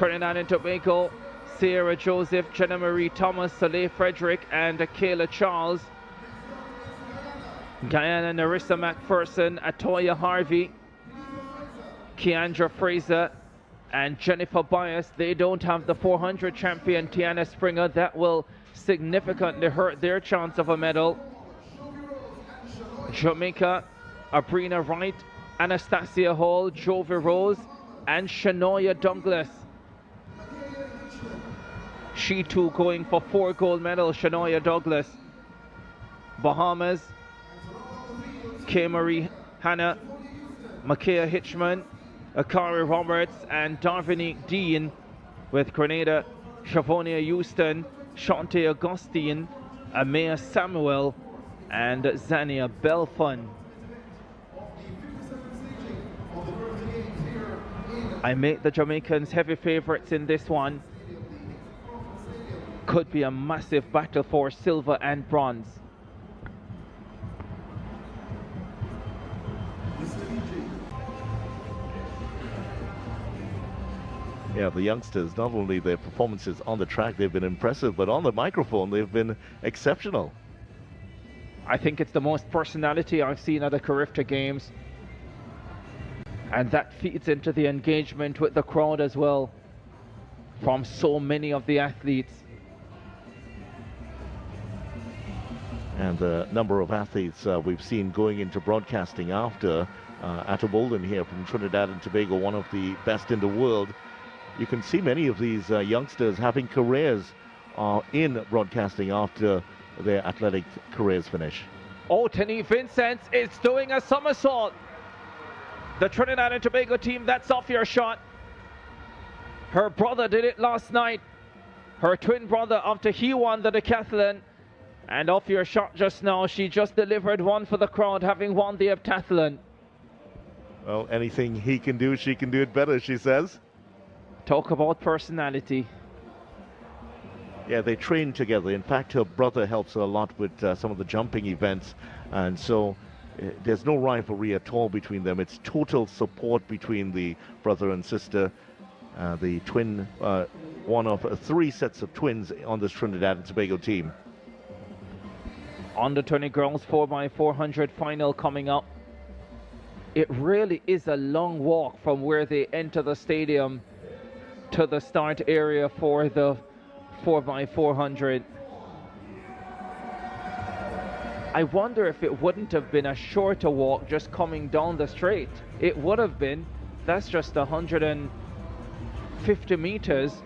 Trinidad and Tobago, Sierra Joseph, Jenna Marie Thomas, Soleil Frederick, and Kayla Charles. Guyana, Narissa McPherson, Atoya Harvey, Keandra Fraser, and Jennifer Bias. They don't have the 400 champion Tiana Springer. That will significantly hurt their chance of a medal. Jamaica, Abbrina Wright, Anastasia Hall, Jovi Rose, and Shanoya Douglas. She too going for 4 gold medals, Shanoya Douglas. Bahamas, K. Marie Hanna, Makaya Hitchman, Akari Roberts, and Darvinique Dean, with Grenada, Shavonia Houston, Shante Augustine, Amaya Samuel, and Zania Belfun. I make the Jamaicans heavy favorites in this one. Could be a massive battle for silver and bronze. Yeah, the youngsters, not only their performances on the track, they've been impressive, but on the microphone, they've been exceptional. I think it's the most personality I've seen at the CARIFTA Games. And that feeds into the engagement with the crowd as well, from so many of the athletes. And the number of athletes we've seen going into broadcasting after Ato Bolden here from Trinidad and Tobago, one of the best in the world. You can see many of these youngsters having careers in broadcasting after their athletic careers finish. Oh, Tenny Vincent is doing a somersault. The Trinidad and Tobago team, that's off your shot. Her brother did it last night. Her twin brother, after he won the decathlon. And off your shot just now, she just delivered one for the crowd, having won the heptathlon. Well, anything he can do, she can do it better, she says. Talk about personality. Yeah, they train together. In fact, her brother helps her a lot with some of the jumping events. And so there's no rivalry at all between them. It's total support between the brother and sister. The twin, one of 3 sets of twins on this Trinidad and Tobago team. Under 20 girls 4x400 final coming up. It really is a long walk from where they enter the stadium to the start area for the 4x400. I wonder if it wouldn't have been a shorter walk just coming down the straight. It would have been. That's just 150 meters.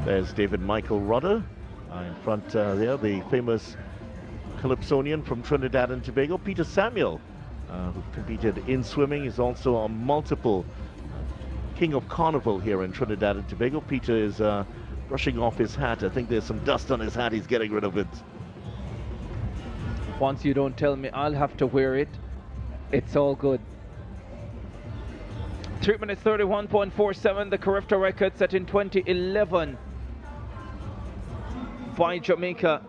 There's David Michael Rudder in front there, the famous Calypsonian from Trinidad and Tobago. Peter Samuel, who competed in swimming, is also a multiple King of Carnival here in Trinidad and Tobago. Peter is brushing off his hat. I think there's some dust on his hat. He's getting rid of it. Once you don't tell me, I'll have to wear it. It's all good. 3 minutes 31.47, the CARIFTA record set in 2011 by Jamaica.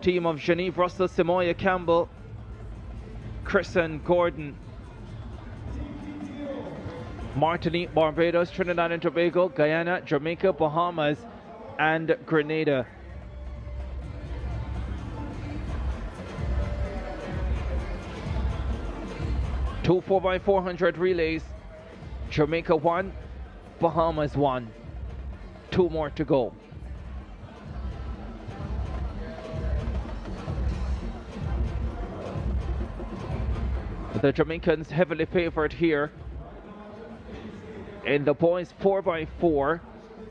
Team of Genevieve Russell, Samoya Campbell, Kristen Gordon. Martinique, Barbados, Trinidad and Tobago, Guyana, Jamaica, Bahamas, and Grenada. Two 4x400 relays. Jamaica 1, Bahamas 1. 2 more to go. The Jamaicans heavily favored here. In the boys 4x4,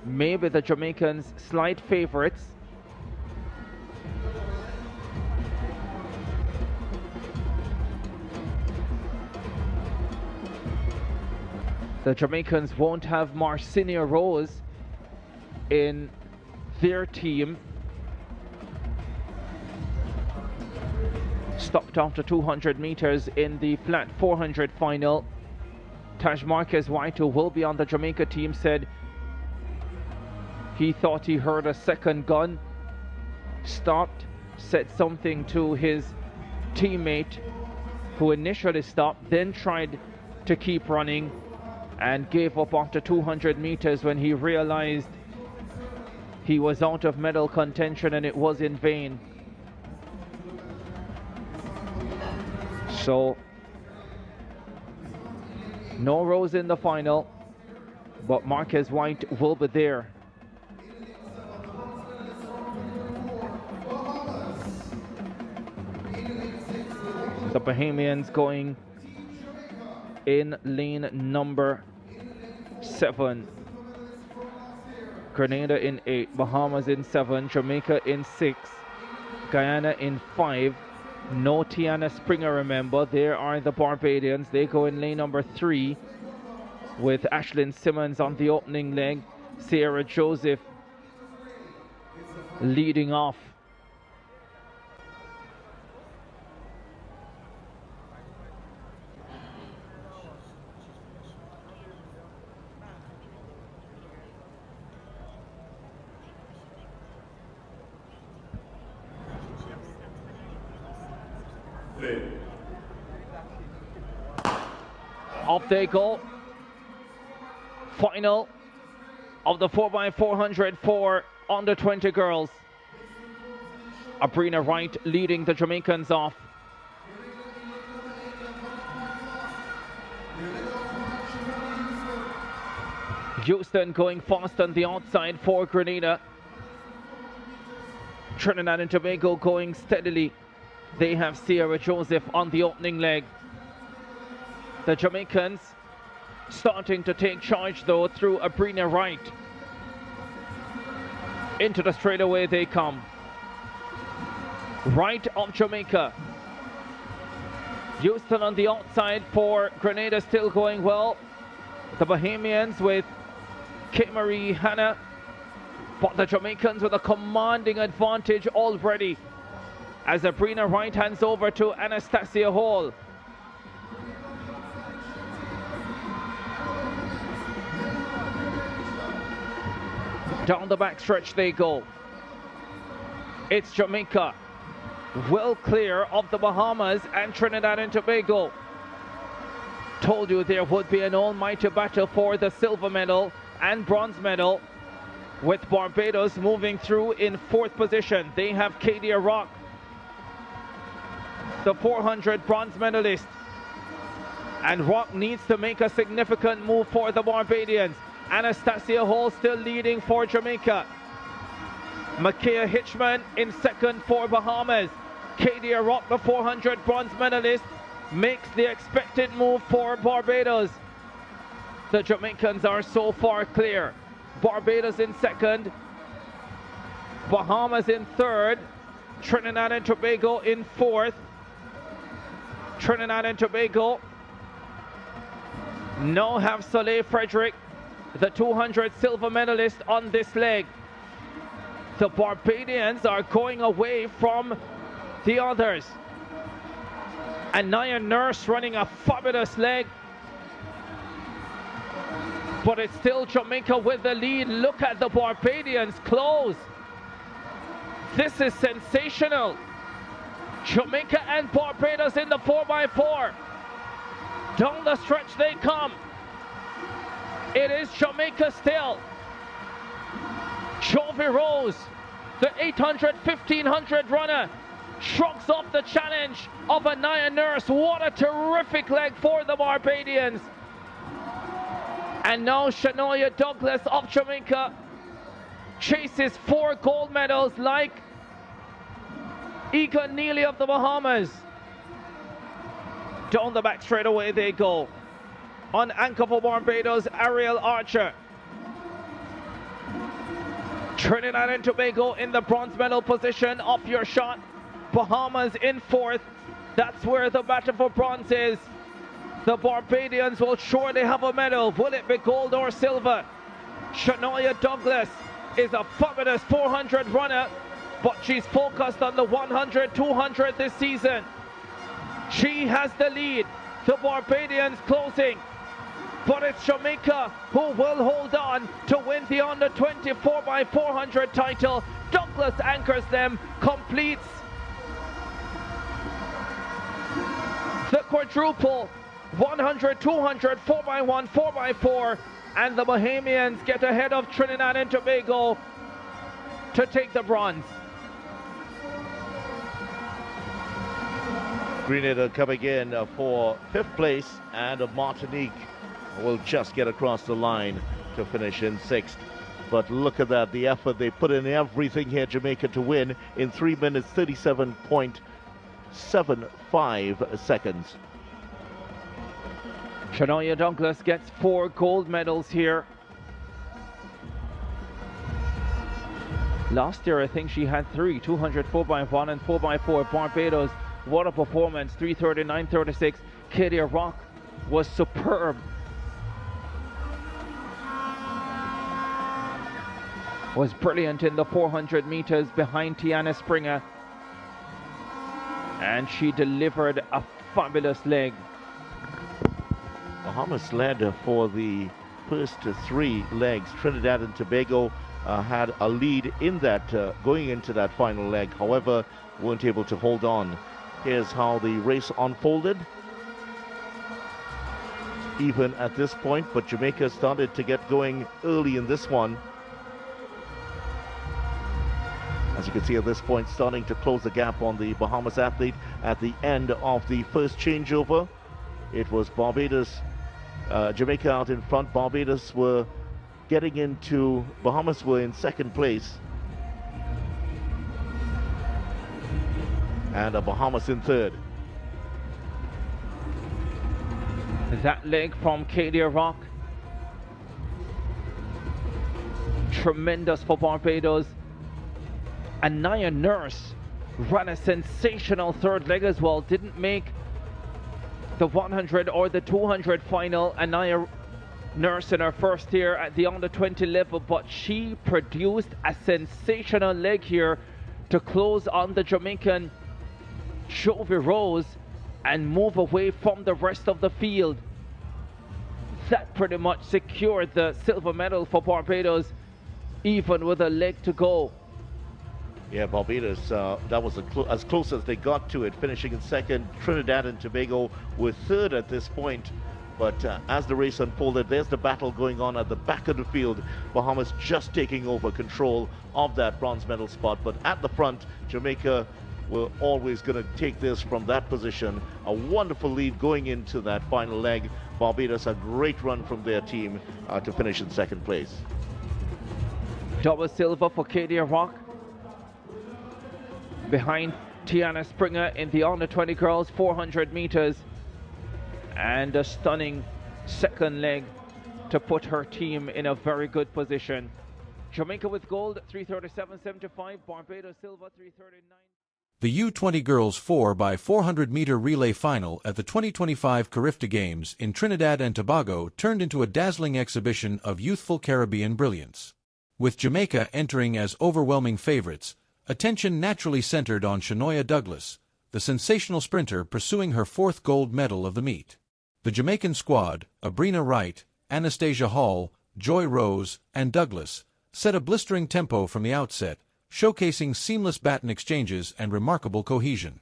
maybe the Jamaicans slight favorites. The Jamaicans won't have Marcinia Rose in their team. Stopped after 200 meters in the flat 400 final. Taj Marquez White, who will be on the Jamaica team, said he thought he heard a second gun, stopped, said something to his teammate who initially stopped, then tried to keep running, and gave up after 200 meters when he realized he was out of medal contention and it was in vain. So, no Rose in the final, but Marquez White will be there. The Bahamians going in lane number 7. Grenada in 8, Bahamas in 7, Jamaica in 6, Guyana in 5. No Tiana Springer, remember. There are the Barbadians. They go in lane number 3 with Ashlyn Simmons on the opening leg. Sierra Joseph leading off. Off they go. Final of the 4x400 for under 20 girls. Abbrina Wright leading the Jamaicans off. Houston going fast on the outside for Grenada. Trinidad and Tobago going steadily. They have Sierra Joseph on the opening leg. The Jamaicans starting to take charge though through Abbrina Wright. Into the straightaway they come. Right of Jamaica. Houston on the outside for Grenada still going well. The Bahamians with Kate Marie Hanna. But the Jamaicans with a commanding advantage already. As Abbrina Wright hands over to Anastasia Hall. Down the back stretch they go. It's Jamaica, well clear of the Bahamas and Trinidad and Tobago. Told you there would be an almighty battle for the silver medal and bronze medal, with Barbados moving through in 4th position. They have Kadia Rock, the 400 bronze medalist. And Rock needs to make a significant move for the Barbadians. Anastasia Hall still leading for Jamaica. Makaya Hitchman in 2nd for Bahamas. Kadia Rock, the 400 bronze medalist, makes the expected move for Barbados. The Jamaicans are so far clear. Barbados in 2nd. Bahamas in 3rd. Trinidad and Tobago in 4th. Trinidad and Tobago now have Soleil Frederick, the 200 silver medalist, on this leg. The Barbadians are going away from the others. And Naya Nurse running a fabulous leg. But it's still Jamaica with the lead. Look at the Barbadians close. This is sensational. Jamaica and Barbados in the 4x4. Down the stretch they come. It is Jamaica still. Jovi Rose, the 800, 1500 runner, shrugs off the challenge of Anaya Nurse. What a terrific leg for the Barbadians. And now Shanoya Douglas of Jamaica chases 4 gold medals like Egan Neely of the Bahamas. Down the back straight away they go. On anchor for Barbados, Ariel Archer. Trinidad and Tobago in the bronze medal position. Off your shot. Bahamas in 4th. That's where the battle for bronze is. The Barbadians will surely have a medal. Will it be gold or silver? Shanoya Douglas is a fabulous 400 runner, but she's focused on the 100, 200 this season. She has the lead. The Barbadians closing. But it's Jamaica who will hold on to win the under 24 by 400 title. Douglas anchors them, completes the quadruple 100, 200, 4x1, 4x4, and the Bahamians get ahead of Trinidad and Tobago to take the bronze. Grenada coming in for 5th place, and Martinique will just get across the line to finish in 6th. But look at that, the effort. They put in everything here, Jamaica, to win in 3 minutes 37.75 seconds. Shanoya Douglas gets 4 gold medals here. Last year, I think she had 3, 200 4x1 and 4x4. Barbados, what a performance, 339.36. Kadia Rock was superb. Was brilliant in the 400 meters behind Tiana Springer. And she delivered a fabulous leg. Bahamas led for the first 3 legs. Trinidad and Tobago had a lead in that going into that final leg, however weren't able to hold on. Here's how the race unfolded. Even at this point, but Jamaica started to get going early in this one. As you can see at this point, starting to close the gap on the Bahamas athlete at the end of the first changeover. It was Barbados, Jamaica out in front. Barbados were getting into, Bahamas were in 2nd place. And Bahamas in 3rd. That leg from Kadia Rock. Tremendous for Barbados. Anaya Nurse ran a sensational 3rd leg as well. Didn't make the 100 or the 200 final. Anaya Nurse in her first year at the under 20 level, but she produced a sensational leg here to close on the Jamaican Jovi Rose and move away from the rest of the field. That pretty much secured the silver medal for Barbados, even with a leg to go. Yeah, Barbados, that was as close as they got to it, finishing in 2nd. Trinidad and Tobago were 3rd at this point. But as the race unfolded, there's the battle going on at the back of the field. Bahamas just taking over control of that bronze medal spot. But at the front, Jamaica were always going to take this from that position. A wonderful lead going into that final leg. Barbados, a great run from their team to finish in 2nd place. Double silver for Kadia Rock. Behind Tiana Springer in the under 20 girls 400 meters. And a stunning 2nd leg to put her team in a very good position. Jamaica with gold, 337.75. Barbados silver, 339. The U20 Girls 4x400m relay final at the 2025 CARIFTA Games in Trinidad and Tobago turned into a dazzling exhibition of youthful Caribbean brilliance. With Jamaica entering as overwhelming favorites, attention naturally centered on Shanoya Douglas, the sensational sprinter pursuing her 4th gold medal of the meet. The Jamaican squad, Abbrina Wright, Anastasia Hall, Joy Rose, and Douglas, set a blistering tempo from the outset, showcasing seamless baton exchanges and remarkable cohesion.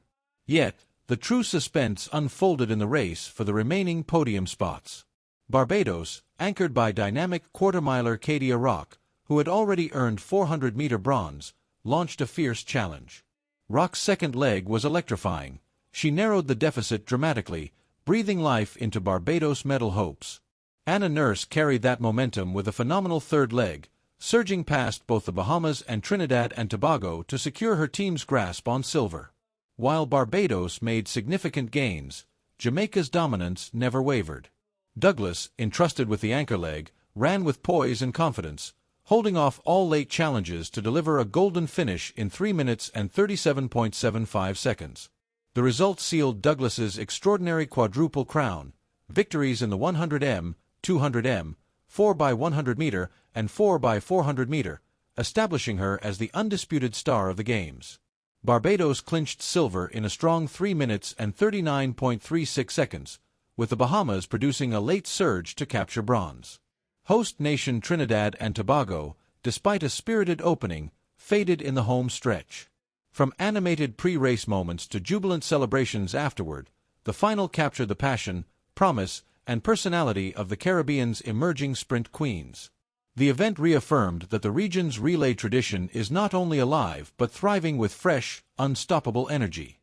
Yet, the true suspense unfolded in the race for the remaining podium spots. Barbados, anchored by dynamic quarter-miler Kadia Rock, who had already earned 400-meter bronze, launched a fierce challenge. Rock's 2nd leg was electrifying. She narrowed the deficit dramatically, breathing life into Barbados' medal hopes. Anna Nurse carried that momentum with a phenomenal 3rd leg, surging past both the Bahamas and Trinidad and Tobago to secure her team's grasp on silver. While Barbados made significant gains, Jamaica's dominance never wavered. Douglas, entrusted with the anchor leg, ran with poise and confidence, holding off all late challenges to deliver a golden finish in 3 minutes and 37.75 seconds. The result sealed Douglas's extraordinary quadruple crown, victories in the 100m, 200m, 4x100m, and 4x400m, establishing her as the undisputed star of the Games. Barbados clinched silver in a strong 3 minutes and 39.36 seconds, with the Bahamas producing a late surge to capture bronze. Host nation Trinidad and Tobago, despite a spirited opening, faded in the home stretch. From animated pre-race moments to jubilant celebrations afterward, the final captured the passion, promise, and personality of the Caribbean's emerging sprint queens. The event reaffirmed that the region's relay tradition is not only alive but thriving with fresh, unstoppable energy.